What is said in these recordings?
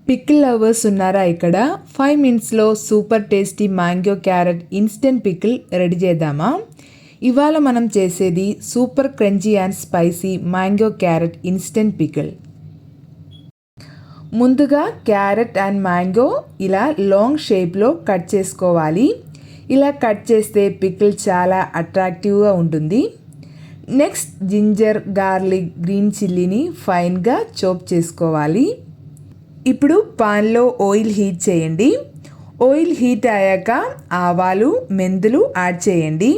Pickle lovers ఉన్నారా ఇక్కడ? 5 మినిట్స్లో super tasty mango carrot instant pickle ready చేద్దామా? ఇవాళ మనం చేసేది super crunchy and spicy mango carrot instant pickle. ముందుగా క్యారెట్ అండ్ మ్యాంగో ఇలా లాంగ్ షేప్లో కట్ చేసుకోవాలి. ఇలా కట్ చేస్తే పికిల్ చాలా అట్రాక్టివ్గా ఉంటుంది. నెక్స్ట్ జింజర్, గార్లిక్, గ్రీన్ చిల్లీని ఫైన్గా చాప్ చేసుకోవాలి. ఇప్పుడు పాన్లో ఆయిల్ హీట్ చేయండి. ఆయిల్ హీట్ అయ్యాక ఆవాలు, మెంతులు యాడ్ చేయండి.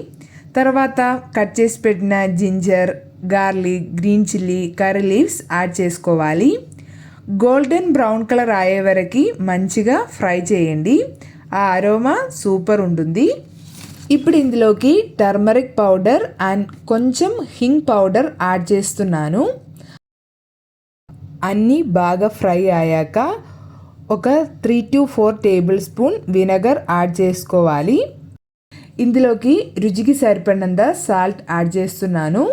తర్వాత కట్ చేసి పెట్టిన ginger, garlic, green chilli, curry leaves add చేసుకోవాలి. గోల్డెన్ బ్రౌన్ కలర్ అయ్యే వరకు మంచిగా ఫ్రై చేయండి. ఆ అరోమా సూపర్ ఉంటుంది. ఇప్పుడు ఇందులోకి టర్మరిక్ పౌడర్ అండ్ కొంచెం హింగ్ పౌడర్ యాడ్ చేస్తున్నాను. అన్నీ బాగా ఫ్రై అయ్యాక ఒక 3 to 4 table spoon vinegar add చేసుకోవాలి. ఇందులోకి రుచికి సరిపడినంత సాల్ట్ యాడ్ చేస్తున్నాను.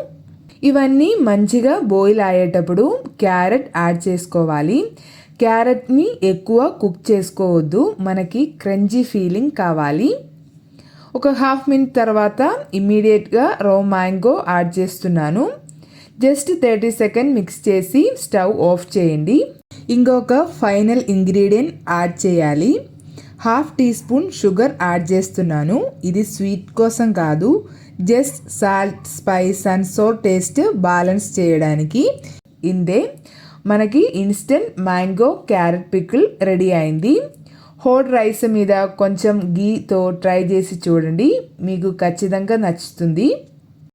ఇవన్నీ మంచిగా బాయిల్ అయ్యేటప్పుడు క్యారెట్ యాడ్ చేసుకోవాలి. క్యారెట్ని ఎక్కువ కుక్ చేసుకోవద్దు, మనకి క్రంచీ ఫీలింగ్ కావాలి. ఒక హాఫ్ మినిట్ తర్వాత ఇమ్మీడియట్గా రా మ్యాంగో యాడ్ చేస్తున్నాను. జస్ట్ 30 సెకండ్ మిక్స్ చేసి స్టవ్ ఆఫ్ చేయండి. ఇంకొక ఫైనల్ ఇంగ్రీడియంట్ యాడ్ చేయాలి. Half teaspoon sugar add చేస్తున్నాను. ఇది స్వీట్ కోసం కాదు, just salt, spice and sour taste balance చేయడానికి. ఇందే మనకి instant mango carrot pickle ready అయింది. హాట్ రైస్ మీద కొంచెం గీతో ట్రై చేసి చూడండి, మీకు ఖచ్చితంగా నచ్చుతుంది.